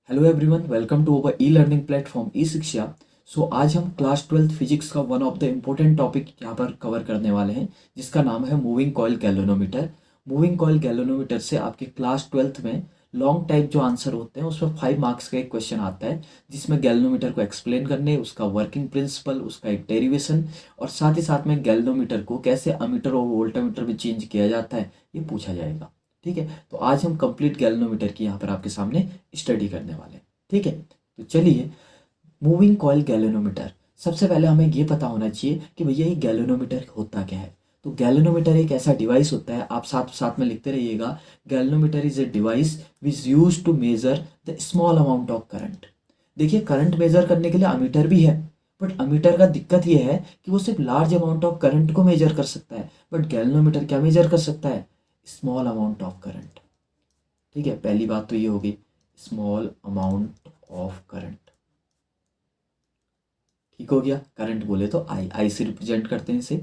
Hello everyone, welcome to our e learning platform e Shiksha. So आज हम class 12th physics का one of the important topic यहाँ पर cover करने वाले हैं, जिसका नाम है moving coil galvanometer. Moving coil galvanometer से आपके क्लास 12th में लॉन्ग टाइप जो आंसर होते हैं उसमें 5 मार्क्स का एक क्वेश्चन आता है, जिसमें गैल्वेनोमीटर को एक्सप्लेन करने, उसका वर्किंग प्रिंसिपल, उसका एक डेरिवेशन और साथ ही साथ में गैल्वेनोमीटर को कैसे अमीटर और वोल्टामीटर में चेंज किया जाता है ये पूछा जाएगा। ठीक है, तो आज हम कंप्लीट गैल्वेनोमीटर की यहाँ पर आपके सामने स्टडी करने वाले हैं। ठीक है, तो चलिए, मूविंग कॉइल गैल्वेनोमीटर। सबसे पहले हमें ये पता होना चाहिए कि भैया ये गैल्वेनोमीटर होता क्या है। तो गैल्वेनोमीटर एक ऐसा डिवाइस होता है, आप साथ साथ में लिखते रहिएगा। Galvanometer is a device which use to measure the small amount of current. देखिए, करंट मेजर करने के लिए अमीटर भी है, बट अमीटर का दिक्कत ये है कि वो सिर्फ लार्ज अमाउंट ऑफ करंट को मेजर कर सकता है, बट गैल्वेनोमीटर क्या मेजर कर सकता है? Small amount of current. ठीक है, पहली बात तो ये होगी, स्मॉल अमाउंट ऑफ करंट। ठीक हो गया, करंट बोले तो आई से रिप्रेजेंट करते हैं इसे।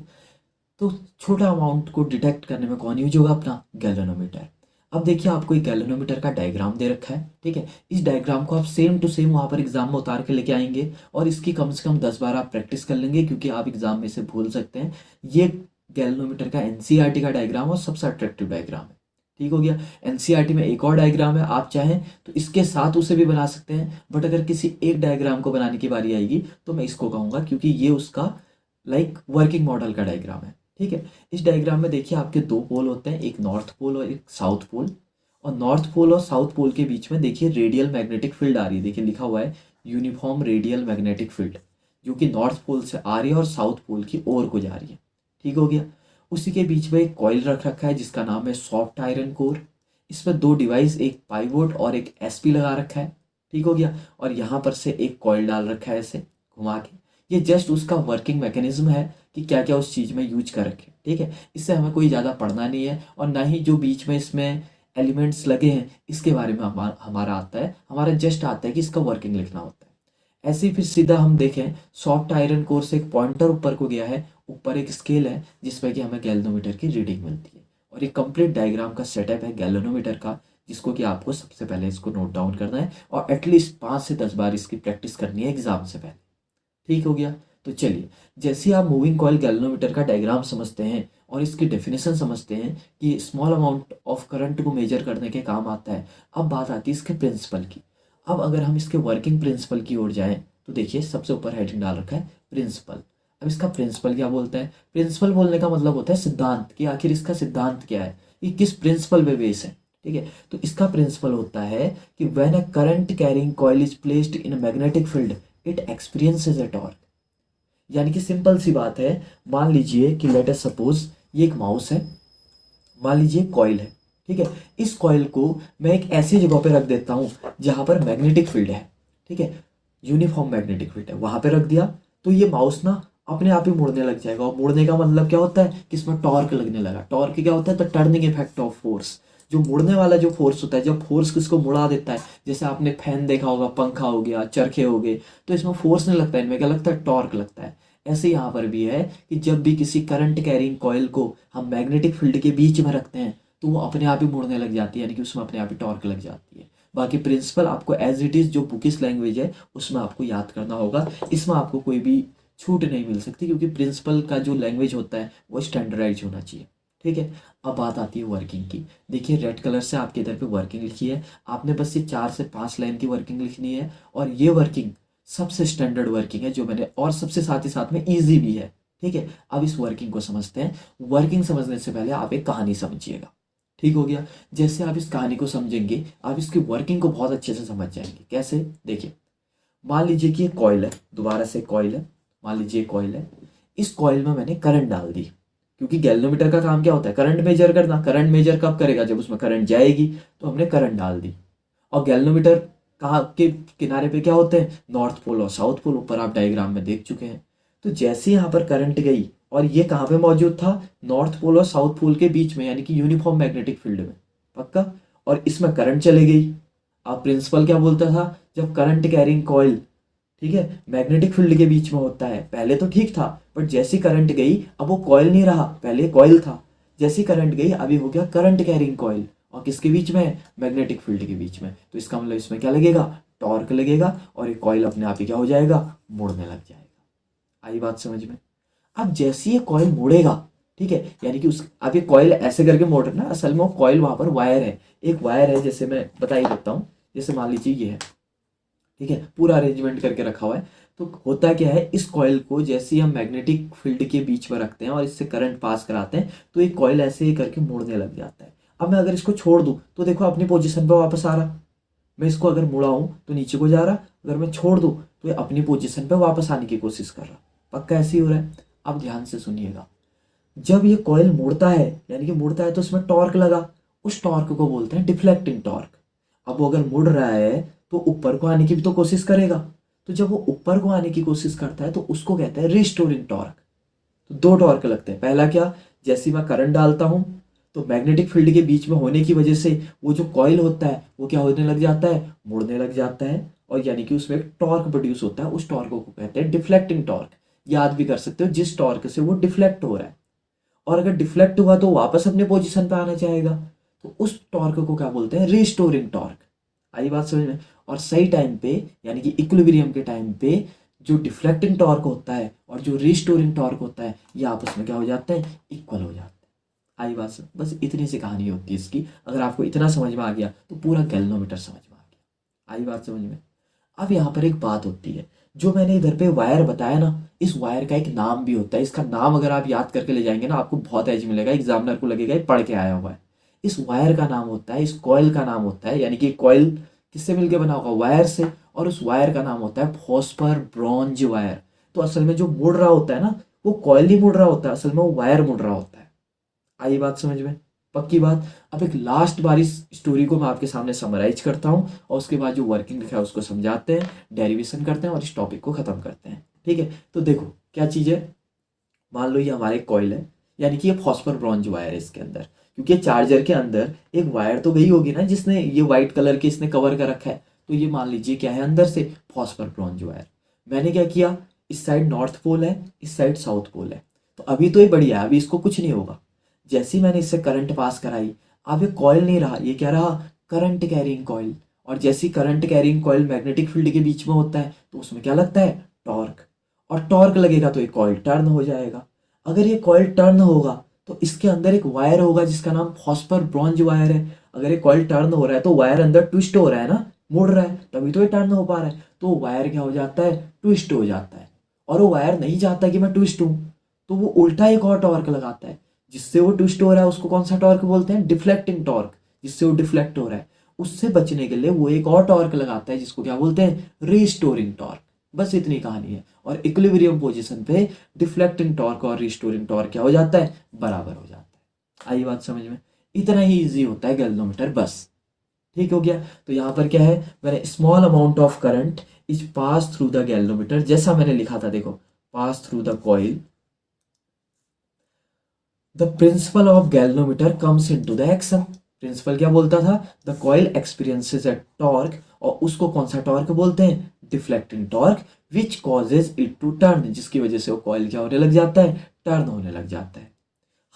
तो छोटा अमाउंट को डिटेक्ट करने में कौन यूज होगा? अपना गैल्वेनोमीटर। अब देखिए, आपको एक गैल्वेनोमीटर का डायग्राम दे रखा है। ठीक है, इस डायग्राम को आप सेम टू सेम वहाँ पर एग्जाम में उतार के लेके आएंगे और इसकी कम से कम 10 बार आप प्रैक्टिस कर लेंगे, क्योंकि आप एग्जाम में इसे भूल सकते हैं। ये गैल्वेनोमीटर का एनसीईआरटी का डायग्राम और सबसे अट्रैक्टिव डायग्राम है। ठीक हो गया। एनसीईआरटी में एक और डायग्राम है, आप चाहें तो इसके साथ उसे भी बना सकते हैं, बट अगर किसी एक डायग्राम को बनाने की बारी आएगी तो मैं इसको कहूँगा, क्योंकि ये उसका वर्किंग मॉडल का डायग्राम है। ठीक है, इस डायग्राम में देखिए आपके दो पोल होते हैं, एक नॉर्थ पोल और एक साउथ पोल। और नॉर्थ पोल और साउथ पोल के बीच में देखिए रेडियल मैग्नेटिक फील्ड आ रही है। देखिए लिखा हुआ है यूनिफॉर्म रेडियल मैग्नेटिक फील्ड, जो कि नॉर्थ पोल से आ रही है और साउथ पोल की ओर को जा रही है। ठीक हो गया। उसी के बीच में एक कॉइल रख रखा है जिसका नाम है सॉफ्ट आयरन कोर। इसमें दो डिवाइस, एक पाइवोट और एक एसपी लगा रखा है। ठीक हो गया। और यहाँ पर से एक कॉइल डाल रखा है ऐसे घुमा के। ये जस्ट उसका वर्किंग मैकेनिज्म है कि क्या क्या उस चीज़ में यूज कर रखे। ठीक है, इससे हमें कोई ज़्यादा पढ़ना नहीं है, और ना ही जो बीच में इसमें एलिमेंट्स लगे हैं इसके बारे में हमारा आता है। हमारा जस्ट आता है कि इसका वर्किंग लिखना होता है। ऐसे ही फिर सीधा हम देखें, सॉफ्ट आयरन कोर से एक पॉइंटर ऊपर को गया है, ऊपर एक स्केल है जिसमें कि हमें गैल्वेनोमीटर की रीडिंग मिलती है। और ये कंप्लीट डायग्राम का सेटअप है गैल्वेनोमीटर का, जिसको कि आपको सबसे पहले इसको नोट डाउन करना है और एटलीस्ट 5 से 10 बार इसकी प्रैक्टिस करनी है एग्जाम से पहले। ठीक हो गया। तो चलिए, जैसे आप मूविंग कॉइल गैल्वेनोमीटर का डायग्राम समझते हैं और इसकी डेफिनेशन समझते हैं कि स्मॉल अमाउंट ऑफ करंट को मेजर करने के काम आता है, अब बात आती है इसके प्रिंसिपल की। अब अगर हम इसके वर्किंग प्रिंसिपल की ओर जाएं तो देखिए, सबसे ऊपर हेडिंग डाल रखा है प्रिंसिपल। अब इसका प्रिंसिपल क्या बोलते हैं? प्रिंसिपल बोलने का मतलब होता है सिद्धांत, कि आखिर इसका सिद्धांत क्या है, ये किस प्रिंसिपल पे बेस है। ठीक है, तो इसका प्रिंसिपल होता है कि when a current carrying coil is placed in a magnetic field it experiences a torque. यानी कि सिंपल सी बात है, मान लीजिए कि लेट अस सपोज ये एक माउस है, मान लीजिए कॉइल है। ठीक है, इस कॉइल को मैं एक ऐसी जगह पे रख देता हूँ जहाँ पर मैग्नेटिक फील्ड है। ठीक है, यूनिफॉर्म मैग्नेटिक फील्ड है, वहाँ पे रख दिया तो ये माउस ना अपने आप ही मुड़ने लग जाएगा। और मुड़ने का मतलब क्या होता है कि इसमें टॉर्क लगने लगा। टॉर्क क्या होता है? तो टर्निंग इफेक्ट ऑफ फोर्स। जो मुड़ने वाला जो फोर्स होता है, जब फोर्स किसको मुड़ा देता है, जैसे आपने फैन देखा होगा, पंखा हो गया, चरखे हो गए, तो इसमें फोर्स नहीं लगता है, इनमें क्या लगता है? टॉर्क लगता है। ऐसे यहाँ पर भी है कि जब भी किसी करंट कैरिंग कॉइल को हम मैग्नेटिक फील्ड के बीच में रखते हैं तो वो अपने आप ही मुड़ने लग जाती है, यानी कि उसमें अपने आप ही टॉर्क लग जाती है। बाकी प्रिंसिपल आपको एज इट इज़ जो बुकिश लैंग्वेज है उसमें आपको याद करना होगा। इसमें आपको कोई भी छूट नहीं मिल सकती, क्योंकि प्रिंसिपल का जो लैंग्वेज होता है वो स्टैंडर्डाइज होना चाहिए। ठीक है, अब बात आती है वर्किंग की। देखिए, रेड कलर से आपके इधर पे वर्किंग लिखी है, आपने बस ये 4 से 5 लाइन की वर्किंग लिखनी है। और ये वर्किंग सबसे स्टैंडर्ड वर्किंग है जो मैंने, और सबसे साथ ही साथ में ईजी भी है। ठीक है, अब इस वर्किंग को समझते हैं। वर्किंग समझने से पहले आप एक कहानी समझिएगा। ठीक हो गया। जैसे आप इस कहानी को समझेंगे, आप इसकी वर्किंग को बहुत अच्छे से समझ जाएंगे। कैसे? देखिए, मान लीजिए कि एक कॉइल है, दोबारा से कॉइल है, मान लीजिए कॉइल है। इस कॉइल में मैंने करंट डाल दी, क्योंकि गैल्वेनोमीटर का काम क्या होता है? करंट मेजर करना। करंट मेजर कब करेगा? जब उसमें करंट जाएगी। तो हमने करंट डाल दी। और गैल्वेनोमीटर कहाँ के किनारे पे क्या होते हैं? नॉर्थ पोल और साउथ पोल, ऊपर आप डायग्राम में देख चुके हैं। तो जैसे यहाँ पर करंट गई, और ये कहाँ पे मौजूद था? नॉर्थ पोल और साउथ पोल के बीच में, यानी कि यूनिफॉर्म मैग्नेटिक फील्ड में। पक्का? और इसमें करंट चले गई। अब प्रिंसिपल क्या बोलता था? जब करंट कैरिंग कॉइल, ठीक है, मैग्नेटिक फील्ड के बीच में होता है, पहले तो ठीक था, बट जैसी करंट गई अब वो कॉइल नहीं रहा, पहले कॉइल था। जैसी करंट गई अभी हो गया करंट कैरिंग कॉइल, और किसके बीच में? मैग्नेटिक फील्ड के बीच में। तो इसका मतलब इसमें क्या लगेगा? टॉर्क लगेगा और ये कॉइल अपने आप ही क्या हो जाएगा, मुड़ने लग जाएगा। आई बात समझ में। अब जैसे ये कॉइल मुड़ेगा, ठीक है, यानी कि उस अब ये कॉइल ऐसे करके मोड़ रहा है ना, असल में वो कॉइल वहां पर वायर है, एक वायर है, जैसे मैं बता ही देता हूँ। जैसे मान लीजिए ये है, ठीक है, पूरा अरेंजमेंट करके रखा हुआ है। तो होता क्या है, इस कॉइल को जैसे ही हम मैग्नेटिक फील्ड के बीच में रखते हैं और इससे करंट पास कराते हैं तो ये कॉइल ऐसे ही करके मुड़ने लग जाता है। अब मैं अगर इसको छोड़ दूं तो देखो अपनी पोजीशन पे वापस आ रहा। मैं इसको अगर मुड़ाऊं तो नीचे को जा रहा, अगर मैं छोड़ दूं तो ये अपनी पोजीशन पे वापस आने की कोशिश कर रहा। पक्का ऐसे ही हो रहा है। अब ध्यान से सुनिएगा, जब ये कॉइल मुड़ता है, यानी कि मुड़ता है तो इसमें टॉर्क लगा, उस टॉर्क को बोलते हैं डिफ्लेक्टिंग टॉर्क। अब वो अगर मुड़ रहा है तो ऊपर को आने की भी तो कोशिश करेगा, तो जब वो ऊपर को आने की कोशिश करता है तो उसको कहते हैं रिस्टोरिंग टॉर्क। तो दो टॉर्क लगते हैं। पहला क्या, जैसे ही मैं करंट डालता हूँ तो मैग्नेटिक फील्ड के बीच में होने की वजह से वो जो कॉइल होता है वो क्या होने लग जाता है, मुड़ने लग जाता है, और यानी कि उसमें एक टॉर्क प्रोड्यूस होता है, उस टॉर्क को कहते हैं डिफ्लेक्टिंग टॉर्क। याद भी कर सकते हो, जिस टॉर्क से वो डिफ्लेक्ट हो रहा है, और अगर डिफ्लेक्ट हुआ तो वापस अपने पोजीशन पे आना चाहेगा, तो उस टॉर्क को क्या बोलते हैं, रिस्टोरिंग टॉर्क। आई बात समझ में। और सही टाइम पे, यानी कि इक्विलिब्रियम के टाइम पे, जो डिफ्लेक्टिंग टॉर्क होता है और जो रिस्टोरिंग टॉर्क होता है ये आपस में क्या हो जाते हैं, इक्वल हो जाते हैं। आई बात समझ। बस इतनी सी कहानी होती है इसकी। अगर आपको इतना समझ में आ गया तो पूरा गैल्वेनोमीटर समझ में आ गया। आई बात समझ में। अब यहाँ पर एक बात होती है, जो मैंने इधर पे वायर बताया ना, इस वायर का एक नाम भी होता है। इसका नाम अगर आप याद करके ले जाएंगे ना, आपको बहुत एज मिलेगा, एग्जामिनर को लगेगा ये पढ़ के आया हुआ है। इस वायर का नाम होता है, इस कॉइल का नाम होता है, यानी कि कॉइल किससे मिलकर बना होगा, वायर से, और उस वायर का नाम होता है फॉस्फर ब्रॉन्ज वायर। तो असल में जो मुड़ रहा होता है ना, वो कॉइल नहीं मुड़ रहा होता है, असल में वो वायर मुड़ रहा होता है। आई बात समझ में। पक्की बात। अब एक लास्ट बार इस स्टोरी को मैं आपके सामने समराइज करता हूँ और उसके बाद जो वर्किंग लिखा है उसको समझाते हैं, डेरिवेशन करते हैं और इस टॉपिक को खत्म करते हैं। ठीक है, तो देखो क्या चीज़ है। मान लो ये हमारे कॉइल है, यानी कि ये फॉस्फर ब्रॉन्ज वायर है इसके अंदर, क्योंकि चार्जर के अंदर एक वायर तो गई होगी ना जिसने ये व्हाइट कलर के इसने कवर कर रखा है। तो ये मान लीजिए क्या है अंदर से, फॉस्फर ब्रॉन्ज वायर। मैंने क्या किया, इस साइड नॉर्थ पोल है, इस साइड साउथ पोल है। तो अभी तो ये बढ़िया है, अभी इसको कुछ नहीं होगा। जैसे ही मैंने इससे करंट पास कराई, अब ये कॉइल नहीं रहा, ये क्या रहा, करंट कैरिंग कॉइल। और जैसी current carrying coil magnetic field के बीच में होता है तो उसमें क्या लगता है, टॉर्क। और टॉर्क लगेगा तो ये कॉइल टर्न हो जाएगा। अगर ये कॉइल टर्न होगा तो इसके अंदर एक वायर होगा जिसका नाम फॉस्फर ब्रॉन्ज वायर है। अगर ये कॉइल टर्न हो रहा है तो वायर अंदर ट्विस्ट हो रहा है ना, मुड़ रहा है, तभी तो ये टर्न हो पा रहा है। तो वायर क्या हो जाता है, ट्विस्ट हो जाता है। और वो वायर नहीं चाहता कि मैं ट्विस्ट हूं, तो वो उल्टा एक और टॉर्क लगाता है, जिससे वो ट्विस्ट हो रहा है उसको कौन सा टॉर्क बोलते हैं, डिफ्लेक्टिंग टॉर्क। जिससे वो डिफ्लेक्ट हो रहा है उससे बचने के लिए वो एक और टॉर्क लगाता है जिसको क्या बोलते हैं, रिस्टोरिंग टॉर्क। बस इतनी कहानी है। और इक्विलिब्रियम पोजीशन पे डिफ्लेक्टिंग टॉर्क और रिस्टोरिंग टॉर्क क्या हो जाता है, बराबर हो जाता है। आई बात समझ में। इतना ही इजी होता है गैल्वेनोमीटर, बस। ठीक हो गया। तो यहाँ पर क्या है, मैंने small amount of current is pass through the galvanometer, जैसा मैंने लिखा था देखो, pass through the coil, the principle of galvanometer comes into the action. Principle क्या बोलता था, the coil experiences a torque, और उसको कौन सा टॉर्क बोलते हैं, deflecting torque, which causes it to turn, जिसकी वजह से वो कॉइल क्या होने लग जाता है, टर्न होने लग जाता है।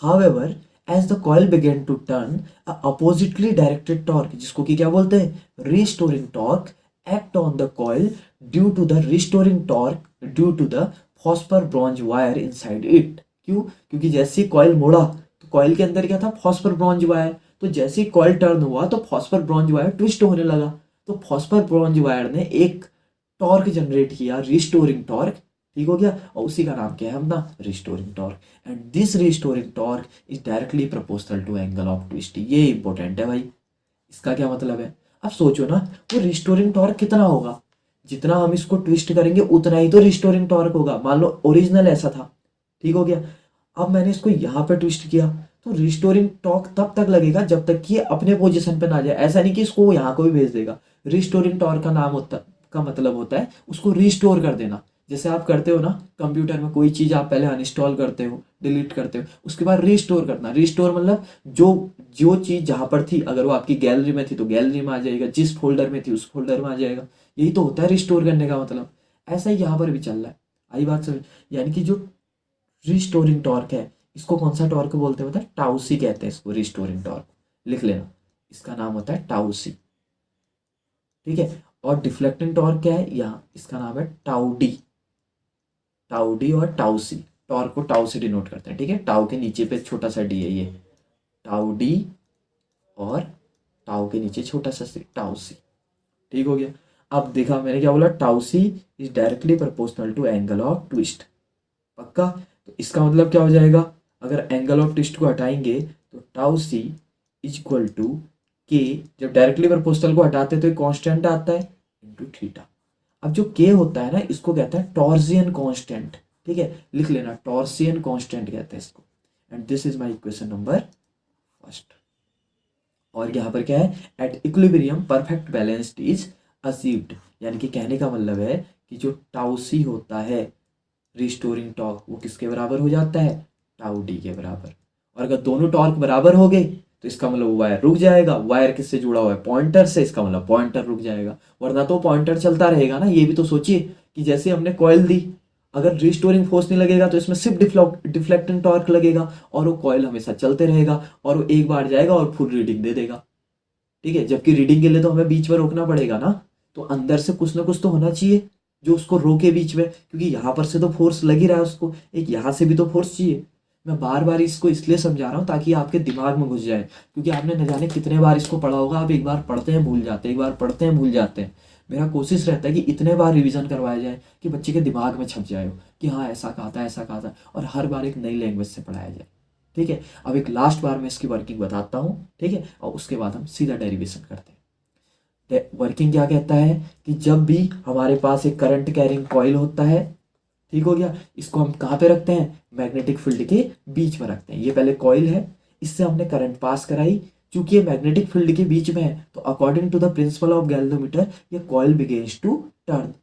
However as the coil begin to turn, oppositely directed torque, जिसको कि क्या बोलते हैं, restoring torque, act on the coil due to the restoring torque due to the phosphor bronze wire inside it. क्यों, क्योंकि जैसे ही कॉइल मुड़ा तो कॉइल के अंदर क्या था, फॉस्फर ब्रॉन्ज वायर। तो जैसे ही कॉइल टर्न हुआ तो फॉस्फर ब्रॉन्ज वायर ट्विस्ट होने लगा। तो फॉस्फर ब्रॉन्ज वायर ने एक टॉर्क जनरेट किया, रिस्टोरिंग टॉर्क। ठीक हो गया। और उसी का नाम क्या है अपना, restoring torque. And this restoring torque is directly proportional to angle of twist. ये इंपॉर्टेंट है भाई। इसका क्या मतलब है, अब सोचो ना, वो रिस्टोरिंग टॉर्क कितना होगा, जितना हम इसको ट्विस्ट करेंगे उतना ही तो रिस्टोरिंग टॉर्क होगा। मान लो ओरिजिनल ऐसा था, ठीक हो गया। अब मैंने इसको यहाँ पे ट्विस्ट किया तो रिस्टोरिंग टॉर्क तब तक लगेगा जब तक कि ये अपने पोजीशन पे ना जाए। ऐसा नहीं कि इसको यहाँ को भी भेज देगा। रिस्टोरिंग टॉर्क का नाम होता का मतलब होता है उसको रिस्टोर कर देना। जैसे आप करते हो ना कंप्यूटर में, कोई चीज़ आप पहले अनइंस्टॉल करते हो, डिलीट करते हो, उसके बाद रिस्टोर करना। रिस्टोर मतलब जो जो चीज़ जहाँ पर थी, अगर वो आपकी गैलरी में थी तो गैलरी में आ जाएगा, जिस फोल्डर में थी उस फोल्डर में आ जाएगा। यही तो होता है रिस्टोर करने का मतलब। ऐसा ही यहाँ पर भी चल रहा है। आई बात समझ। यानी कि जो रिस्टोरिंग टॉर्क है, इसको कौन सा टॉर्क बोलते हैं, मतलब टाउसी कहते हैं इसको, रिस्टोरिंग टॉर्क। लिख लेना, इसका नाम होता है टाउसी। ठीक है। और डिफ्लेक्टिंग टॉर्क क्या है, यहाँ इसका नाम है टाउ डी। टाउ डी और टाउ सी, टॉर्क को टाउ से डिनोट करते हैं, ठीक है। टाउ के नीचे पे छोटा सा डी है ये, टाउ डी, और टाउ के नीचे छोटा सा सी, टाउ सी। ठीक हो गया। अब देखा मैंने क्या बोला, tau c is directly proportional to angle of twist. पक्का। तो इसका मतलब क्या हो जाएगा, अगर एंगल ऑफ ट्विस्ट को हटाएंगे तो tau c is equal to k, जब डायरेक्टली प्रोपोर्शनल को हटाते हैं तो एक कांस्टेंट आता है, इंटू थीटा। अब जो के होता है ना, इसको कहते हैं टॉर्सियन कांस्टेंट। ठीक है, लिख लेना, टॉर्सियन कांस्टेंट कहते हैं इसको। And this is my equation number first. और यहाँ पर क्या है, at equilibrium perfect balanced is achieved, यानी कि कहने का मतलब है कि जो टाउ सी होता है रिस्टोरिंग टॉर्क, वो किसके बराबर हो जाता है, टाउ डी के बराबर। और अगर दोनों टॉर्क बराबर हो गए तो इसका मतलब वायर रुक जाएगा। वायर किससे जुड़ा हुआ है, पॉइंटर से, इसका मतलब पॉइंटर रुक जाएगा, वरना तो पॉइंटर चलता रहेगा ना। ये भी तो सोचिए कि जैसे हमने कॉइल दी, अगर रिस्टोरिंग फोर्स नहीं लगेगा तो इसमें सिर्फ डिफ्लेक्टिंग टॉर्क लगेगा, और वो कॉइल हमेशा चलते रहेगा, और वो एक बार जाएगा और फुल रीडिंग दे देगा। ठीक है, जबकि रीडिंग के लिए तो हमें बीच में रोकना पड़ेगा ना, तो अंदर से कुछ ना कुछ तो होना चाहिए जो उसको रोके बीच में, क्योंकि यहाँ पर से तो फोर्स लग ही रहा है उसको, एक यहाँ से भी तो फोर्स चाहिए। मैं बार बार इसको इसलिए समझा रहा हूँ ताकि आपके दिमाग में घुस जाए, क्योंकि आपने न जाने कितने बार इसको पढ़ा होगा। आप एक बार पढ़ते हैं भूल जाते हैं, एक बार पढ़ते हैं भूल जाते हैं। मेरा कोशिश रहता है कि इतने बार रिवीजन करवाया जाए कि बच्चे के दिमाग में छप जाए हो कि हाँ ऐसा कहा था, ऐसा कहा था, और हर बार एक नई लैंग्वेज से पढ़ाया जाए। ठीक है, अब एक लास्ट बार मैं इसकी वर्किंग बताता हूँ, ठीक है, और उसके बाद हम सीधा डेरिवेशन करते हैं। वर्किंग क्या कहता है कि जब भी हमारे पास एक करंट कैरिंग कॉइल होता है, ठीक हो गया, इसको हम कहाँ पे रखते हैं, मैग्नेटिक फील्ड के बीच में रखते हैं। ये पहले कॉइल है, इससे हमने करंट पास कराई, चूंकि ये मैग्नेटिक फील्ड के बीच में है तो according to the principle of galvanometer ये कॉइल बिगेन्स टू टर्न।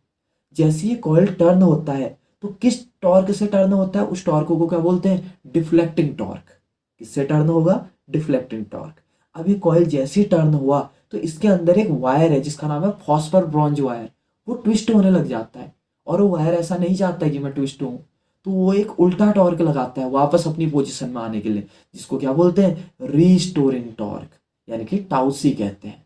जैसे ये कॉइल टर्न होता है तो किस टॉर्क से टर्न होता है, उस टॉर्क को क्या बोलते हैं, डिफ्लेक्टिंग टॉर्क। किससे टर्न होगा, डिफ्लेक्टिंग टॉर्क। अब ये कॉइल जैसे ही टर्न हुआ तो इसके अंदर एक वायर है जिसका नाम है फॉस्फर ब्रॉन्ज वायर, वो ट्विस्ट होने लग जाता है। और वो वायर ऐसा नहीं चाहता है कि मैं ट्विस्ट हूँ, तो वो एक उल्टा टॉर्क लगाता है वापस अपनी पोजीशन में आने के लिए, जिसको क्या बोलते हैं, रीस्टोरिंग टॉर्क, यानी कि टाउसी कहते हैं।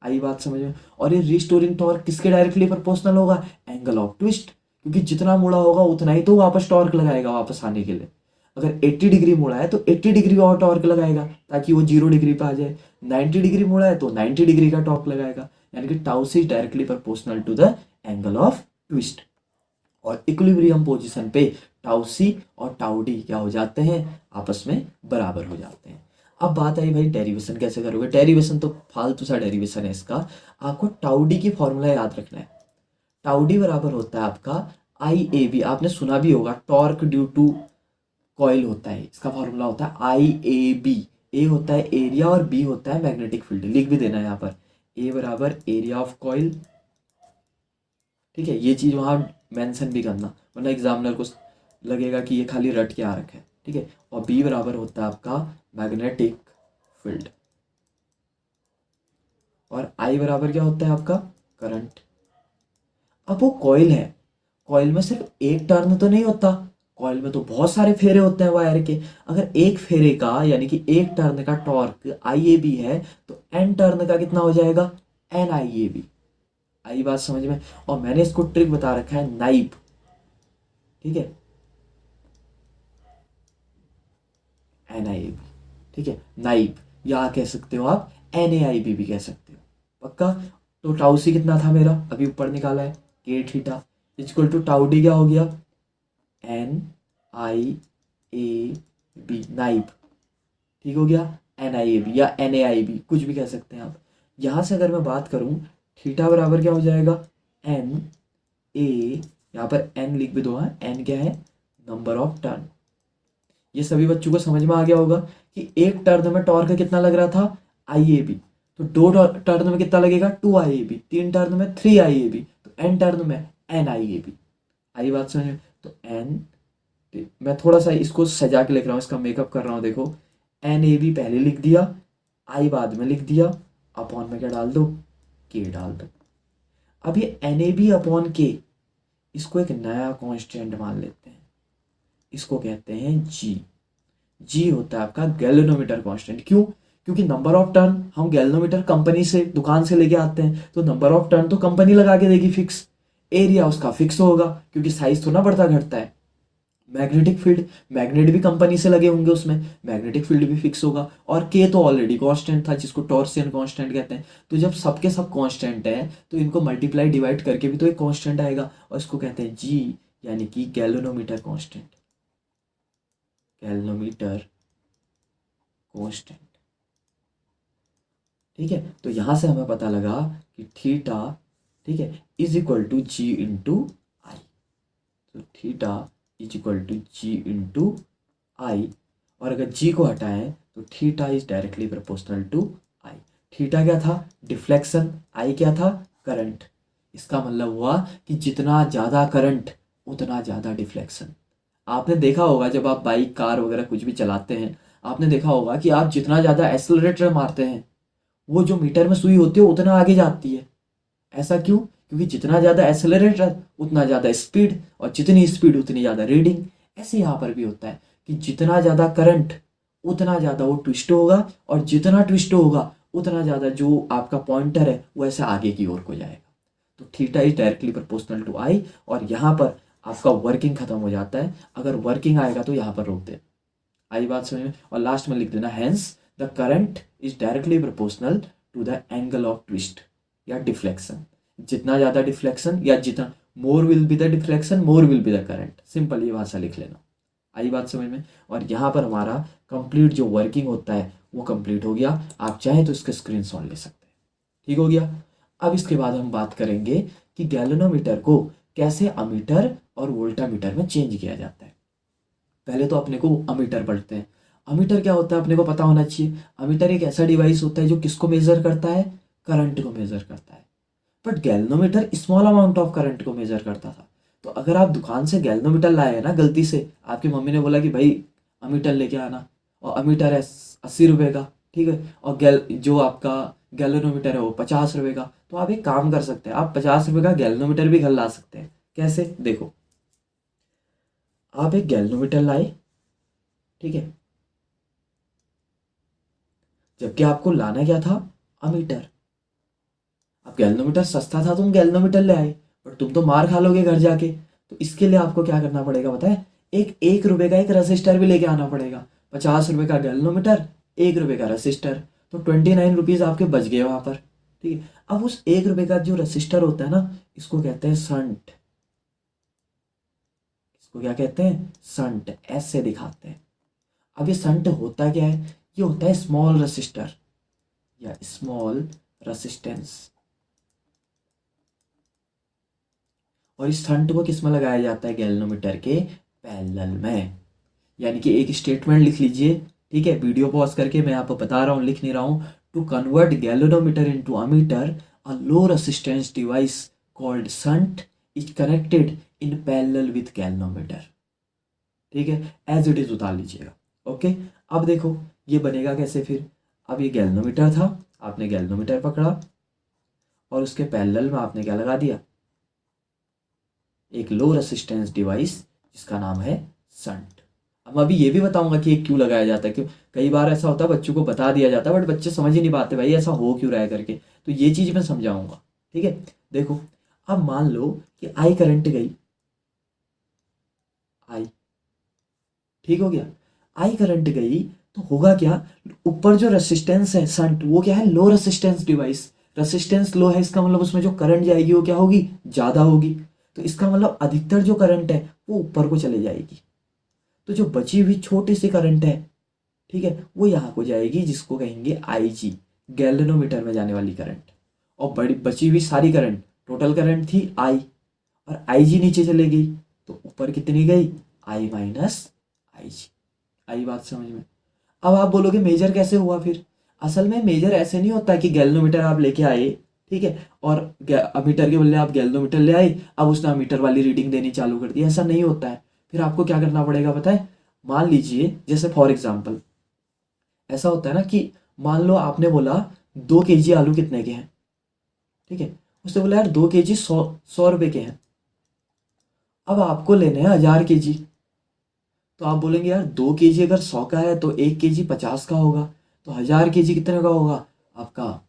आई बात समझ में। और ये रीस्टोरिंग टॉर्क किसके डायरेक्टली प्रोपोर्शनल होगा, एंगल ऑफ ट्विस्ट, क्योंकि जितना मुड़ा होगा उतना ही तो वापस टॉर्क लगाएगा वापस आने के लिए। अगर 80 डिग्री मुड़ा है तो 80 डिग्री और टॉर्क लगाएगा ताकि वो 0 डिग्री पे आ जाए। 90 डिग्री मुड़ा है तो 90 डिग्री का टॉर्क लगाएगा, यानी कि tau c directly proportional to the angle of twist. और इक्विलिब्रियम पोजीशन पे टाउ सी और टाउ डी क्या हो जाते हैं, आपस में बराबर हो जाते हैं। अब बात आई भाई डेरिवेशन कैसे करोगे। डेरिवेशन तो फालतू सा डेरिवेशन है इसका, आपको टाउ डी की फॉर्मूला याद रखना है। टाउ डी बराबर होता है आपका आई ए बी, आपने सुना भी होगा, टॉर्क ड्यू टू कॉइल होता है, इसका फॉर्मूला होता है आई ए बी। ए होता है एरिया और बी होता है मैग्नेटिक फील्ड, लिख भी देना है यहाँ पर, ए बराबर एरिया ऑफ कॉइल। ठीक है, ये चीज़ वहाँ मेंशन भी करना, वरना एग्जामिनर को लगेगा कि ये खाली रट के आ रखा है। ठीक है, और बी बराबर होता है आपका मैग्नेटिक फील्ड, और आई बराबर क्या होता है आपका, करंट। अब वो कॉइल है, कॉइल में सिर्फ एक टर्न तो नहीं होता, कॉइल में तो बहुत सारे फेरे होते हैं वायर के। अगर एक फेरे का यानी कि एक टर्न का टॉर्क आई ए बी है तो एन टर्न का कितना हो जाएगा, एन आई ए बी। आई बात समझ में। और मैंने इसको ट्रिक बता रखा है नाइब, ठीक है, एन आई ए बी, ठीक है, नाइब, या कह सकते हो आप एन ए आई बी भी कह सकते हो। पक्का। तो टाउ सी कितना था मेरा, अभी ऊपर निकाला है, के theta equal to tau d क्या हो गया, एन आई ए बी, नाइब। ठीक हो गया, एन आई ए बी या एन ए आई बी कुछ भी कह सकते हैं आप। यहाँ से अगर मैं बात करूँ, थीटा बराबर क्या हो जाएगा, एन ए, यहाँ पर एन लिख भी दो, हाँ, एन क्या है, नंबर ऑफ टर्न। ये सभी बच्चों को समझ में आ गया होगा कि एक टर्न में टॉर्क कितना लग रहा था, आई ए बी, तो दो टर्न में कितना लगेगा, टू आई ए बी, तीन टर्न में थ्री आई ए बी, तो एन टर्न में एन आई ए बी। आई बात समझ में। तो एन, मैं थोड़ा सा इसको सजा के लिख रहा हूँ, इसका मेकअप कर रहा हूँ, देखो, एन ए बी पहले लिख दिया, आई बाद में लिख दिया, अपॉन में क्या डाल दो, के डाल दो। अब ये एन ए बी अपॉन के, इसको एक नया कांस्टेंट मान लेते हैं, इसको कहते हैं जी। जी होता है आपका गैल्वेनोमीटर कांस्टेंट। क्यों, क्योंकि नंबर ऑफ टर्न हम गैल्वेनोमीटर कंपनी से दुकान से लेके आते हैं, तो नंबर ऑफ टर्न तो कंपनी लगा के देगी फिक्स, एरिया उसका फिक्स होगा क्योंकि साइज तो ना बढ़ता घटता है। मैग्नेटिक फील्ड, मैग्नेट भी कंपनी से लगे होंगे उसमें, मैग्नेटिक फील्ड भी फिक्स होगा। और के तो ऑलरेडी कांस्टेंट था जिसको टॉर्सियन कांस्टेंट कहते हैं। तो जब सबके सब कांस्टेंट है तो इनको मल्टीप्लाई डिवाइड करके भी तो एक कांस्टेंट आएगा और इसको कहते हैं जी, यानी कि गैल्वेनोमीटर कांस्टेंट, गैल्वेनोमीटर कांस्टेंट। ठीक है, तो यहां से हमें पता लगा कि थीटा, ठीक है, is equal to G into I. तो theta is equal to G into I, और अगर जी को हटाएं तो theta is directly proportional to I. Theta क्या था? डिफ्लेक्शन। आई क्या था? करंट। इसका मतलब हुआ कि जितना ज़्यादा करंट उतना ज़्यादा डिफ्लेक्शन। आपने देखा होगा जब आप बाइक कार वगैरह कुछ भी चलाते हैं, आपने देखा होगा कि आप जितना ज़्यादा एक्सेलरेटर मारते हैं वो जो मीटर में सुई होती है उतना आगे जाती है। ऐसा क्यों? क्योंकि जितना ज़्यादा एक्सेलरेटर उतना ज़्यादा स्पीड, और जितनी स्पीड उतनी ज़्यादा रीडिंग। ऐसे यहाँ पर भी होता है कि जितना ज़्यादा करंट उतना ज़्यादा वो ट्विस्ट होगा, और जितना ट्विस्ट होगा उतना ज़्यादा जो आपका पॉइंटर है वो ऐसे आगे की ओर को जाएगा। तो theta is directly proportional to I, और यहाँ पर आपका वर्किंग खत्म हो जाता है। अगर वर्किंग आएगा तो यहाँ पर रोक दे। आई बात समझ में? और लास्ट में लिख देना hence the current is directly proportional to the angle of twist या डिफ्लेक्शन। जितना ज़्यादा डिफ्लेक्शन या जितना more will be the deflection, more will be the current. Simple ये भाषा लिख लेना। आई बात समझ में? और यहाँ पर हमारा कंप्लीट जो वर्किंग होता है वो कंप्लीट हो गया। आप चाहें तो इसका स्क्रीनशॉट ले सकते हैं। ठीक हो गया। अब इसके बाद हम बात करेंगे कि गैल्वेनोमीटर को कैसे अमीटर और वोल्टामीटर में चेंज किया जाता है। पहले तो अपने को अमीटर पढ़ते हैं। अमीटर क्या होता है अपने को पता होना चाहिए। अमीटर एक ऐसा डिवाइस होता है जो किसको मेजर करता है? करंट को मेजर करता है। But galvanometer small amount of current को मेजर करता था। तो अगर आप दुकान से गैल्वेनोमीटर लाए हैं ना, गलती से आपकी मम्मी ने बोला कि भाई अमीटर लेके आना, और अमीटर है 80 रुपये का, ठीक है, और जो आपका गैल्वेनोमीटर है वो 50 रुपये का, तो आप एक काम कर सकते हैं, आप 50 रुपये का गैल्वेनोमीटर भी घर ला सकते हैं। कैसे? देखो, आप एक गैल्वेनोमीटर लाए, ठीक है, जबकि आपको लाना क्या था? अमीटर। अब गैल्वेनोमीटर सस्ता था, तुम गैल्वेनोमीटर ले आए, पर तुम तो मार खा लोगे घर जाके। तो इसके लिए आपको क्या करना पड़ेगा पता है? एक रुपए का एक रजिस्टर भी लेके आना पड़ेगा। 50 रुपये का गैल्वेनोमीटर, 1 रुपये का रजिस्टर, तो 29 रुपीज़ आपके बच गए वहाँ पर। ठीक है, अब उस 1 रुपये का जो रजिस्टर होता है ना, इसको कहते हैं संट। इसको क्या कहते हैं? संट। एस से दिखाते हैं। अब ये संट होता क्या है? ये होता है स्मॉल रजिस्टर या स्मॉल रेसिस्टेंस। और इस संट को किस में लगाया जाता है? गैल्वेनोमीटर के पैरेलल में। यानी कि एक स्टेटमेंट लिख लीजिए, ठीक है, वीडियो पॉज करके, मैं आपको बता रहा हूँ, लिख नहीं रहा हूँ। To convert galvanometer into ammeter, a low resistance device called shunt is connected in parallel with galvanometer. ठीक है, एज इट इज उतार लीजिएगा। ओके, अब देखो ये बनेगा कैसे फिर। अब ये गैल्वेनोमीटर था, आपने गैल्वेनोमीटर पकड़ा और उसके पैरेलल में आपने क्या लगा दिया? एक लो रेसिस्टेंस डिवाइस जिसका नाम है संट। अब अभी ये भी बताऊंगा कि ये क्यों लगाया जाता है। क्यों कई बार ऐसा होता है बच्चों को बता दिया जाता है बट बच्चे समझ ही नहीं पाते भाई ऐसा हो क्यों रहा है करके, तो ये चीज़ मैं समझाऊंगा। ठीक है, देखो, अब मान लो कि आई करंट गई, आई, ठीक हो गया, आई करंट गई तो होगा क्या? ऊपर जो रेसिस्टेंस है संट, वो क्या है? लो रेसिस्टेंस डिवाइस। रेसिस्टेंस लो है, इसका मतलब उसमें जो करंट जाएगी वो क्या होगी? ज़्यादा होगी। तो इसका मतलब अधिकतर जो करंट है वो ऊपर को चले जाएगी। तो जो बची हुई छोटी सी करंट है, ठीक है, वो यहाँ को जाएगी जिसको कहेंगे आई जी, गैल्वेनोमीटर में जाने वाली करंट। और बड़ी बची हुई सारी करंट, टोटल करंट थी आई, और आई जी नीचे चले गई, तो ऊपर कितनी गई? आई माइनस आई जी। आई बात समझ में? अब आप बोलोगे मेजर कैसे हुआ फिर? असल में मेजर ऐसे नहीं होता कि गैल्वेनोमीटर आप लेके आए, ठीक है, और अमीटर के बदले आप गैल्वेनोमीटर ले आए, अब उसने अमीटर वाली रीडिंग देनी चालू कर दी। ऐसा नहीं होता है। फिर आपको क्या करना पड़ेगा पता है? मान लीजिए जैसे फॉर एग्जाम्पल ऐसा होता है ना कि मान लो आपने बोला 2 kg आलू कितने के हैं, ठीक है, उसने बोला यार 2 kg 100 रुपए के हैं। अब आपको लेने हैं 1000 kg, तो आप बोलेंगे यार 2 kg अगर 100 का है तो 1 kg 50 का होगा। तो 1000 kg कितने का होगा आपका,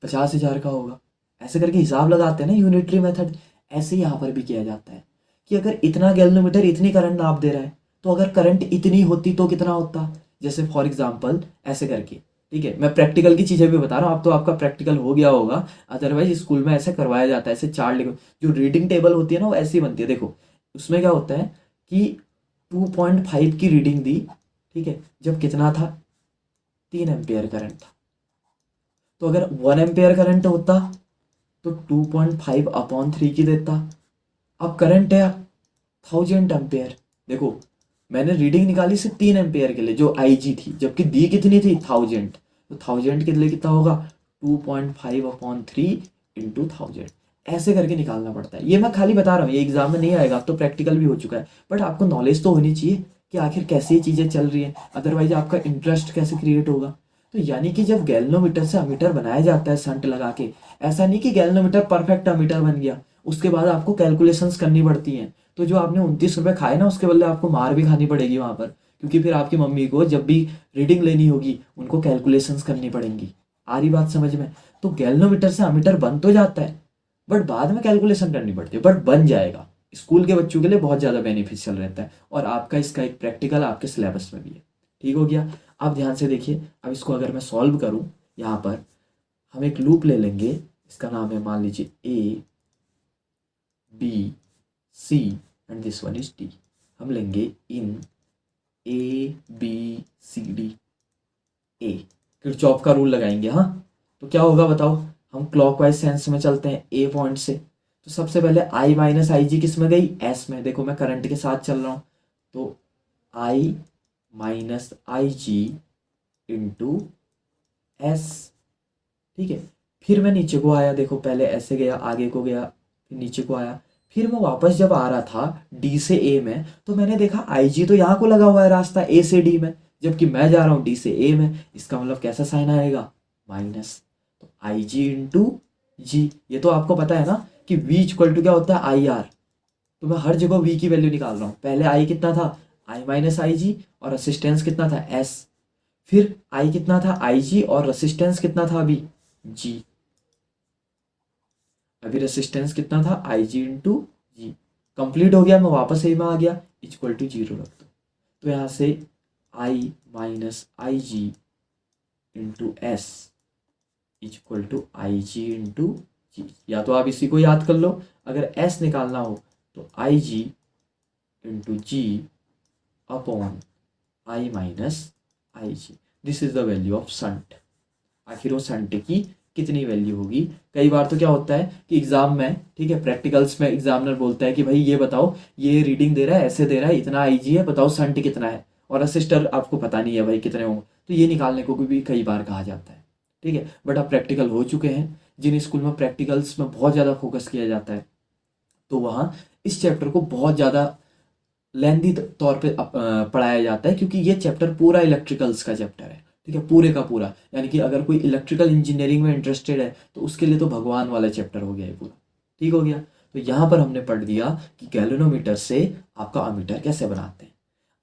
50,000 का होगा। ऐसे करके हिसाब लगाते हैं ना, यूनिटरी मेथड। ऐसे ही यहाँ पर भी किया जाता है कि अगर इतना गैल्वेनोमीटर इतनी करंट नाप दे रहा है, तो अगर करंट इतनी होती तो कितना होता। जैसे फॉर एग्जांपल ऐसे करके, ठीक है, मैं प्रैक्टिकल की चीज़ें भी बता रहा हूँ। अब तो आपका प्रैक्टिकल हो गया होगा, अदरवाइज स्कूल में ऐसे करवाया जाता है। ऐसे चार्ट लिखो, जो रीडिंग टेबल होती है ना वो ऐसी बनती है। देखो उसमें क्या होता है कि 2.5 की रीडिंग दी, ठीक है, जब कितना था, 3 एम्पियर करंट था। तो अगर 1 एम्पियर करंट होता तो 2.5/3 की देता। अब करंट है 1000 एम्पियर। देखो मैंने रीडिंग निकाली सिर्फ 3 एम्पियर के लिए जो आई जी थी, जबकि दी कितनी थी 1000। तो 1000 के लिए कितना होगा, 2.5/3 इंटू 1000। ऐसे करके निकालना पड़ता है। ये मैं खाली बता रहा हूँ, ये एग्जाम में नहीं आएगा, अब तो प्रैक्टिकल भी हो चुका है, बट आपको नॉलेज तो होनी चाहिए कि आखिर कैसे ये चीज़ें चल रही हैं, अदरवाइज आपका इंटरेस्ट कैसे क्रिएट होगा। तो यानी कि जब गैल्वेनोमीटर से अमीटर बनाया जाता है संट लगा के, ऐसा नहीं कि गैल्वेनोमीटर परफेक्ट अमीटर बन गया, उसके बाद आपको कैलकुलेशंस करनी पड़ती हैं। तो जो आपने 29 रुपये खाए ना, उसके बदले आपको मार भी खानी पड़ेगी वहाँ पर, क्योंकि फिर आपकी मम्मी को जब भी रीडिंग लेनी होगी उनको कैलकुलेशंस करनी पड़ेंगी। आ रही बात समझ में। तो गैल्वेनोमीटर से अमीटर बन तो जाता है, बट बाद में कैलकुलेशन करनी पड़ती है, बट बन जाएगा। स्कूल के बच्चों के लिए बहुत ज़्यादा बेनिफिशियल रहता है, और आपका इसका एक प्रैक्टिकल आपके सिलेबस में भी है। ठीक हो गया। अब ध्यान से देखिए, अब इसको अगर मैं सॉल्व करूँ, यहाँ पर हम एक लूप ले लेंगे, इसका नाम है मान लीजिए A B C and this one is D. हम लेंगे in A B C D A, Kirchhoff का रूल लगाएंगे। हाँ, तो क्या होगा बताओ, हम क्लॉकवाइज सेंस में चलते हैं ए पॉइंट से। तो सबसे पहले आई माइनस आई जी किस में गई, एस में। देखो मैं करंट के साथ चल रहा हूँ, तो आई minus I G into S, ठीक है। फिर मैं नीचे को आया, देखो पहले ऐसे गया, आगे को गया, फिर नीचे को आया। फिर मैं वापस जब आ रहा था डी से ए में, तो मैंने देखा आई जी तो यहाँ को लगा हुआ है रास्ता ए से डी में, जबकि मैं जा रहा हूँ डी से ए में। इसका मतलब कैसा साइन आएगा, माइनस। तो आई जी इंटू जी, ये तो आपको पता है ना कि वी इक्वल टू क्या होता है, आई आर। तो मैं हर जगह वी की वैल्यू निकाल रहा हूँ। पहले आई कितना था, आई माइनस आई जी, और रेसिस्टेंस कितना था, एस। फिर आई कितना था, आई जी, और रेसिस्टेंस कितना था अभी, जी। अभी रेसिस्टेंस कितना था, आई जी इंटू जी। कंप्लीट हो गया, मैं वापस ए में आ गया, इक्वल टू 0 रख दो। तो यहाँ से I minus I G into S equal to I G into G. या तो आप इसी को याद कर लो, अगर एस निकालना हो तो I G into G upon I minus I G. This is the value of shunt. आखिर वो संट की कितनी वैल्यू होगी। कई बार तो क्या होता है कि एग्जाम में, ठीक है, प्रैक्टिकल्स में एग्जामिनर बोलता है कि भाई ये बताओ, ये रीडिंग दे रहा है, ऐसे दे रहा है, इतना आईजी है, बताओ संट कितना है, और असिस्टर आपको पता नहीं है भाई कितने होंगे। तो ये निकालने को भी कई बार कहा जाता है, ठीक है। बट अब प्रैक्टिकल हो चुके हैं, जिन स्कूल में प्रैक्टिकल्स में बहुत ज़्यादा फोकस किया जाता है, तो वहाँ इस चैप्टर को बहुत ज़्यादा लेंदी तौर पे पढ़ाया जाता है, क्योंकि ये चैप्टर पूरा इलेक्ट्रिकल्स का चैप्टर है, ठीक है, पूरे का पूरा। यानी कि अगर कोई इलेक्ट्रिकल इंजीनियरिंग में इंटरेस्टेड है तो उसके लिए तो भगवान वाला चैप्टर हो गया है पूरा। ठीक हो गया। तो यहाँ पर हमने पढ़ दिया कि गैल्वेनोमीटर से आपका अमीटर कैसे बनाते हैं।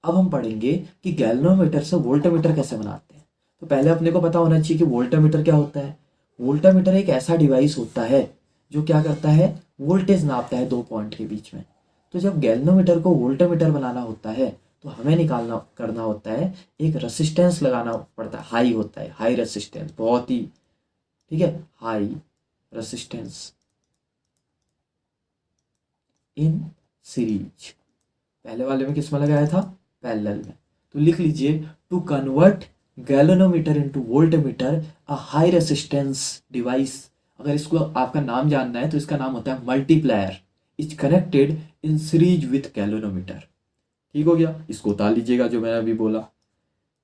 अब हम पढ़ेंगे कि गैल्वेनोमीटर से वोल्टमीटर कैसे बनाते हैं। तो पहले अपने को पता होना चाहिए कि वोल्टमीटर क्या होता है। वोल्टमीटर एक ऐसा डिवाइस होता है जो क्या करता है, वोल्टेज नापता है 2 पॉइंट के बीच में। तो जब गैल्वेनोमीटर को वोल्टमीटर बनाना होता है तो हमें निकालना करना होता है, एक रेसिस्टेंस लगाना पड़ता है, हाई होता है, हाई रेसिस्टेंस, बहुत ही, ठीक है, हाई रेसिस्टेंस इन सीरीज। पहले वाले में किस में लगाया था, पैरेलल में। तो लिख लीजिए, to convert galvanometer into voltmeter a high resistance device. अगर इसको आपका नाम जानना है तो इसका नाम होता है multiplier, is connected in series with galvanometer. ठीक हो गया। इसको उतार लीजिएगा जो मैंने अभी बोला,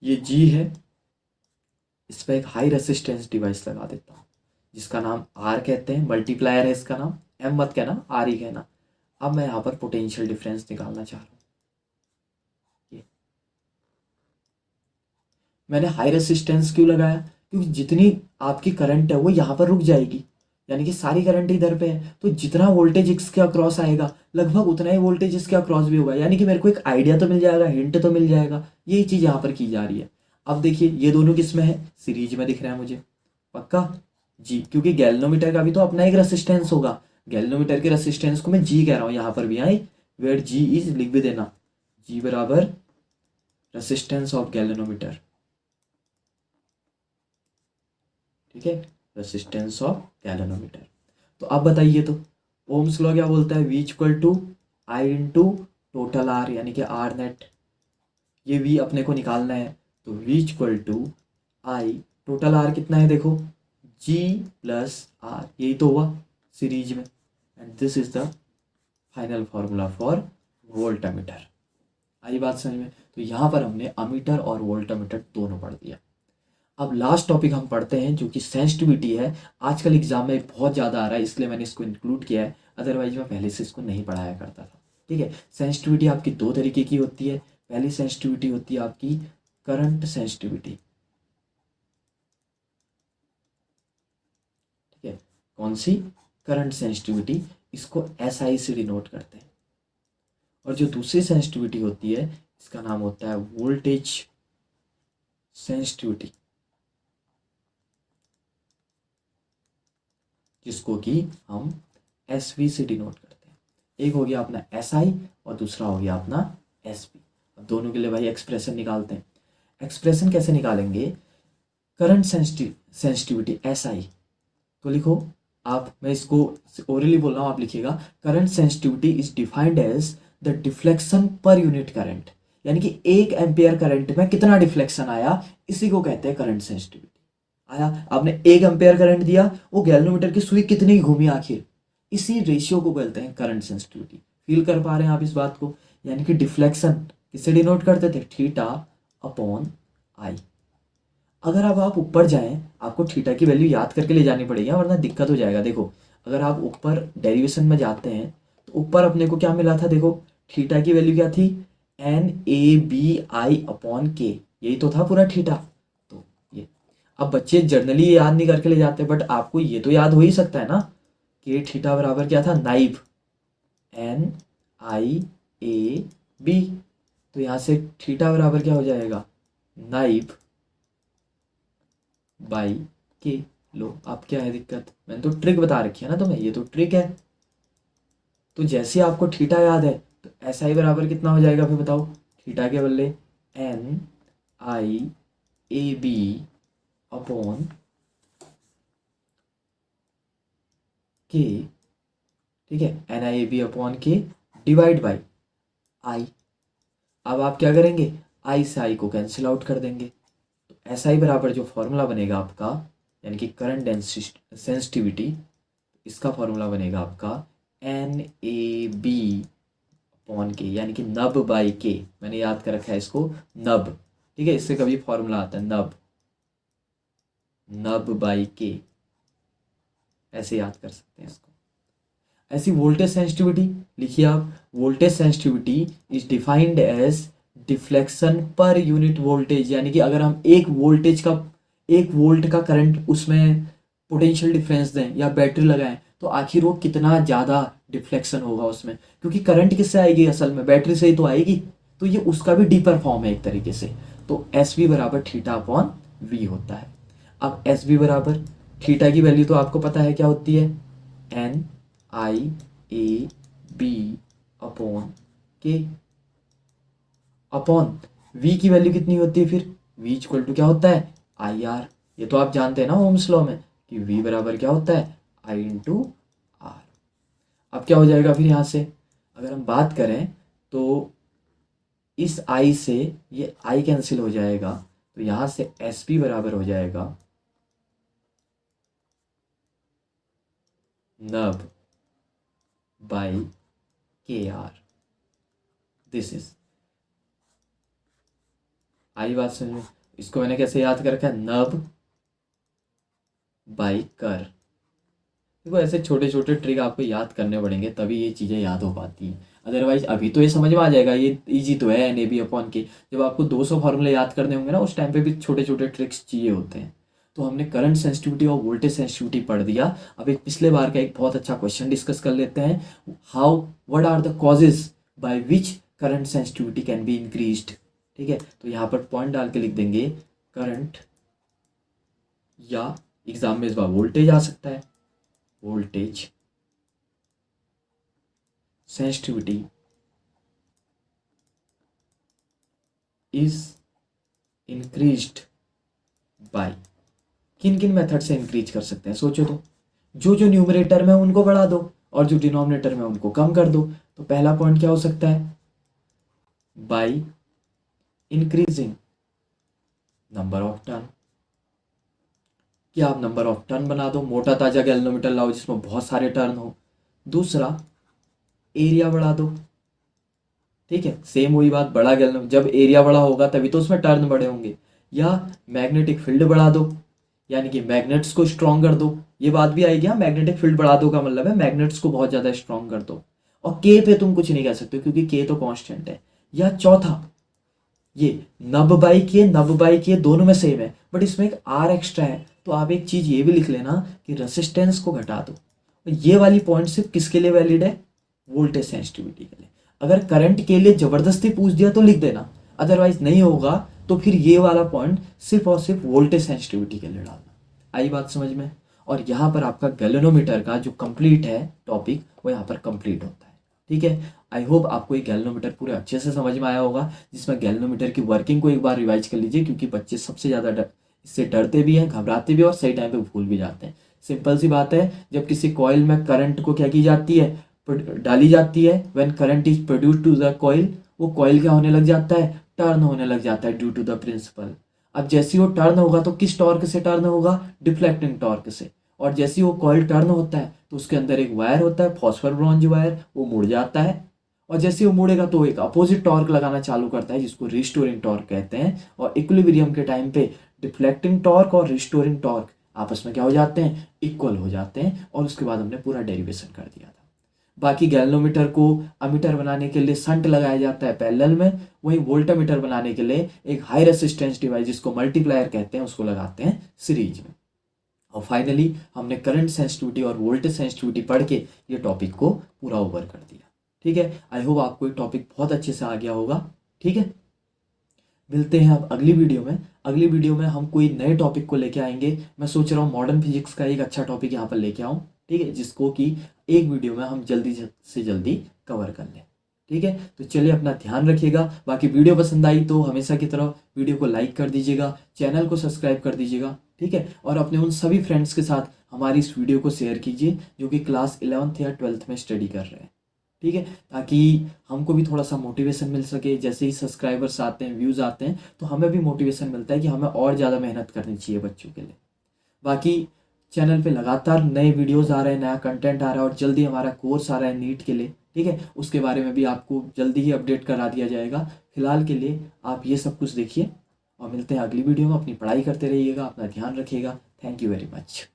ये जी है, इस पर एक हाई रेसिस्टेंस डिवाइस लगा देता हूँ जिसका नाम आर कहते हैं, मल्टीप्लायर है इसका नाम, एम मत कहना, आर ही कहना। अब मैं यहाँ पर पोटेंशियल डिफरेंस निकालना चाह रहा हूँ। मैंने हाई रेसिस्टेंस क्यों लगाया, क्योंकि जितनी आपकी करंट है वो यहाँ पर रुक जाएगी, यानी कि सारी करंट इधर पे है, तो जितना वोल्टेज इसके अक्रॉस आएगा लगभग उतना ही वोल्टेज इसके अक्रॉस भी होगा। यानी कि मेरे को एक आइडिया तो मिल जाएगा, हिंट तो मिल जाएगा। यही चीज़ यहाँ पर की जा रही है। अब देखिए ये दोनों किस में है, सीरीज में दिख रहा है मुझे, पक्का जी, क्योंकि गैल्वेनोमीटर का भी तो अपना एक रेसिस्टेंस होगा। गैल्वेनोमीटर के रेसिस्टेंस को मैं जी कह रहा हूँ यहाँ पर भी, आई वेयर जी इज, लिख भी देना, जी बराबर रेसिस्टेंस ऑफ गैल्वेनोमीटर, ठीक है, रेसिस्टेंस ऑफ गैल्वेनोमीटर। तो अब बताइए तो ओम्स लॉ क्या बोलता है, V equal to I into total R, यानी कि आर नेट, ये वी अपने को निकालना है, तो V equal to I, total R कितना है देखो, जी प्लस आर, यही तो हुआ सीरीज में, and this is the final formula for voltmeter. आई बात समझ में। तो यहाँ पर हमने अमीटर और वोल्टामीटर दोनों पढ़ दिया। अब लास्ट टॉपिक हम पढ़ते हैं जो कि सेंसिटिविटी है। आजकल एग्जाम में बहुत ज़्यादा आ रहा है, इसलिए मैंने इसको इंक्लूड किया है, अदरवाइज मैं पहले से इसको नहीं पढ़ाया करता था। ठीक है, सेंसिटिविटी आपकी दो तरीके की होती है। पहली सेंसिटिविटी होती है आपकी करंट सेंसिटिविटी, ठीक है, कौन सी, करंट सेंसिटिविटी, इसको एसआई से डिनोट करते हैं। और जो दूसरी सेंसिटिविटी होती है इसका नाम होता है वोल्टेज सेंसिटिविटी, जिसको कि हम एस वी से डिनोट करते हैं। एक हो गया अपना एस आई और दूसरा हो गया अपना एस वी। अब दोनों के लिए भाई एक्सप्रेशन निकालते हैं। एक्सप्रेशन कैसे निकालेंगे, करंट सेंसिटिविटी एस आई तो लिखो आप, मैं इसको ओरली बोल रहा हूँ, आप लिखिएगा, current sensitivity is defined as the deflection per unit current, यानी कि 1 एम्पियर करंट में कितना डिफ्लेक्शन आया, इसी को कहते हैं करंट सेंसिटिविटी। आया, आपने 1 एम्पियर करंट दिया, वो गैल्वेनोमीटर की सुई कितनी घूमी आखिर, इसी रेशियो को बोलते हैं करंट सेंसिटिविटी। फील कर पा रहे हैं आप इस बात को, यानी कि डिफ्लेक्शन किससे डिनोट करते थे, थीटा अपॉन आई। अगर अब आप ऊपर जाएं, आपको थीटा की वैल्यू याद करके ले जानी पड़ेगी, वरना दिक्कत हो जाएगा। देखो अगर आप ऊपर डेरिवेशन में जाते हैं तो ऊपर अपने को क्या मिला था, देखो थीटा की वैल्यू क्या थी, N A B I upon K, यही तो था पूरा थीटा। तो ये अब बच्चे जनरली याद नहीं करके ले जाते, बट आपको ये तो याद हो ही सकता है ना कि थीटा बराबर क्या था, नाइब, एन आई ए बी। तो यहाँ से थीटा बराबर क्या हो जाएगा, नाइब बाई के। लो अब क्या है दिक्कत, मैंने तो ट्रिक बता रखी है ना तुम्हें, ये तो ट्रिक है। तो जैसे आपको थीटा याद है तो एस आई बराबर कितना हो जाएगा फिर बताओ, थीटा के बदले N I A B upon K, ठीक है, N I A B upon K divide by I. अब आप क्या करेंगे, आई से आई को कैंसिल आउट कर देंगे, तो एस आई बराबर जो फॉर्मूला बनेगा आपका, यानी कि करंट सेंसिटिविटी, इसका फॉर्मूला बनेगा आपका एन ए बी अपॉन के, यानी कि नब बाई के, मैंने याद कर रखा है इसको नब, ठीक है, इससे कभी फॉर्मूला आता है नब, नब बाई के, ऐसे याद कर सकते हैं इसको। ऐसी वोल्टेज सेंसिटिविटी लिखिए आप, voltage sensitivity is defined as deflection per unit voltage, यानी कि अगर हम एक वोल्ट का करंट उसमें पोटेंशियल डिफरेंस दें या बैटरी लगाएं तो आखिर वो कितना ज़्यादा डिफ्लेक्शन होगा उसमें, क्योंकि करंट किससे आएगी, असल में बैटरी से ही तो आएगी। तो ये उसका भी डीपर फॉर्म है एक तरीके से। तो एस वी बराबर थीटा अपॉन वी होता है। अब एस वी बराबर थीटा की वैल्यू तो आपको पता है क्या होती है, N I A B upon K, upon V की वैल्यू कितनी होती है फिर, वी इक्वल टू क्या होता है, आई आर। ये तो आप जानते हैं ना ओम्स लॉ में कि वी बराबर क्या होता है, आई इंटू आर। अब क्या हो जाएगा फिर यहाँ से, अगर हम बात करें तो इस आई से ये आई कैंसिल हो जाएगा, तो यहाँ से एस पी बराबर हो जाएगा नब बाई के आर। दिस इज, आई बात समझ में। इसको मैंने कैसे याद कर रखा है, नब बाई कर। देखो ऐसे छोटे छोटे ट्रिक आपको याद करने पड़ेंगे तभी ये चीज़ें याद हो पाती हैं, अदरवाइज अभी तो ये समझ में आ जाएगा, ये इजी तो है एन ए बी अपॉन के। जब आपको 200 फार्मूले याद करने होंगे ना, उस टाइम पे भी छोटे छोटे ट्रिक्स चाहिए होते हैं। तो हमने करंट सेंसिटिविटी और वोल्टेज सेंसिटिविटी पढ़ दिया। अब एक पिछले बार का एक बहुत अच्छा क्वेश्चन डिस्कस कर लेते हैं, how what are the causes by which current sensitivity can be increased. ठीक है, तो यहाँ पर पॉइंट डाल के लिख देंगे, करंट या एग्जाम में इस बार वोल्टेज आ सकता है, voltage sensitivity is increased by, किन किन मेथड से इंक्रीज कर सकते हैं सोचो तो। जो न्यूमरेटर में उनको बढ़ा दो और जो डिनोमिनेटर में उनको कम कर दो। तो पहला पॉइंट क्या हो सकता है, by increasing number of turn, कि आप नंबर ऑफ टर्न बना दो, मोटा ताजा गैल्वेनोमीटर लाओ जिसमें बहुत सारे टर्न हो। दूसरा, एरिया बढ़ा दो, ठीक है, सेम वही बात, बड़ा गैल्वेनोमीटर, जब एरिया बड़ा होगा तभी तो उसमें टर्न बड़े होंगे। या मैग्नेटिक फील्ड बढ़ा दो, यानी कि मैग्नेट्स को स्ट्रॉन्ग कर दो, ये बात भी आएगी। हाँ, मैग्नेटिक फील्ड बढ़ा दो का मतलब है मैग्नेट्स को बहुत ज़्यादा स्ट्रॉन्ग कर दो। और के पे तुम कुछ नहीं कह सकते क्योंकि के तो कांस्टेंट है। या चौथा, ये नब बाई के दोनों में सेम है बट इसमें एक आर एक्स्ट्रा है, तो आप एक चीज़ ये भी लिख लेना कि रेसिस्टेंस को घटा दो। ये वाली पॉइंट सिर्फ किसके लिए वैलिड है, वोल्टेज सेंसिटिविटी के लिए। अगर करंट के लिए जबरदस्ती पूछ दिया तो लिख देना, अदरवाइज नहीं होगा तो फिर ये वाला पॉइंट सिर्फ और सिर्फ वोल्टेज सेंसिटिविटी के लिए डालना। आई बात समझ में। और यहाँ पर आपका गैल्वेनोमीटर का जो कंप्लीट है टॉपिक वो यहाँ पर कंप्लीट होता है, ठीक है। आई होप आपको ये गैल्वेनोमीटर पूरे अच्छे से समझ में आया होगा, जिसमें गैल्वेनोमीटर की वर्किंग को एक बार रिवाइज कर लीजिए क्योंकि बच्चे सबसे ज़्यादा इससे डरते भी हैं, घबराते भी हैं और सही टाइम पे भूल भी जाते हैं। सिंपल सी बात है, जब किसी कॉइल में करंट को क्या की जाती है, डाली जाती है, when current is produce to the coil, वो कॉइल क्या होने लग जाता है, टर्न होने लग जाता है ड्यू टू द प्रिंसिपल। अब जैसे वो टर्न होगा तो किस टॉर्क से टर्न होगा, डिफ्लेक्टिंग टॉर्क से। और जैसे वो कॉइल टर्न होता है तो उसके अंदर एक वायर होता है, फॉस्फर ब्रॉन्ज वायर, वो मुड़ जाता है और जैसे वो मुड़ेगा तो एक अपोजिट टॉर्क लगाना चालू करता है जिसको रिस्टोरिंग टॉर्क कहते हैं। और इक्विलिब्रियम के टाइम पे डिफ्लेक्टिंग टॉर्क और रिस्टोरिंग टॉर्क आपस में क्या हो जाते हैं, इक्वल हो जाते हैं। और उसके बाद हमने पूरा डेरिवेशन कर दिया था। बाकी गैल्वेनोमीटर को अमीटर बनाने के लिए संट लगाया जाता है पैरेलल में, वहीं वोल्टामीटर बनाने के लिए एक हाई रेसिस्टेंस डिवाइस जिसको मल्टीप्लायर कहते हैं उसको लगाते हैं सीरीज में। और फाइनली हमने करंट सेंसिटिविटी और वोल्टेज सेंसिटिविटी पढ़ के ये टॉपिक को पूरा ओवर कर दिया, ठीक है। आई होप आपको ये टॉपिक बहुत अच्छे से आ गया होगा, ठीक है। मिलते हैं अब अगली वीडियो में। अगली वीडियो में हम कोई नए टॉपिक को लेके आएंगे। मैं सोच रहा हूँ मॉडर्न फिजिक्स का एक अच्छा टॉपिक यहाँ पर लेके आऊँ, ठीक है, जिसको कि एक वीडियो में हम जल्दी से जल्दी कवर कर लें, ठीक है। तो चलिए अपना ध्यान रखिएगा। बाकी वीडियो पसंद आई तो हमेशा की तरह वीडियो को लाइक कर दीजिएगा, चैनल को सब्सक्राइब कर दीजिएगा, ठीक है। और अपने उन सभी फ्रेंड्स के साथ हमारी इस वीडियो को शेयर कीजिए जो कि क्लास 11th या 12th में स्टडी कर रहे हैं, ठीक है, ताकि हमको भी थोड़ा सा मोटिवेशन मिल सके। जैसे ही सब्सक्राइबर्स आते हैं, व्यूज़ आते हैं, तो हमें भी मोटिवेशन मिलता है कि हमें और ज़्यादा मेहनत करनी चाहिए बच्चों के लिए। बाकी चैनल पे लगातार नए वीडियोस आ रहे हैं, नया कंटेंट आ रहा है और जल्दी हमारा कोर्स आ रहा है नीट के लिए, ठीक है। उसके बारे में भी आपको जल्दी ही अपडेट करा दिया जाएगा। फिलहाल के लिए आप ये सब कुछ देखिए और मिलते हैं अगली वीडियो में। अपनी पढ़ाई करते रहिएगा, अपना ध्यान रखिएगा। Thank you very much.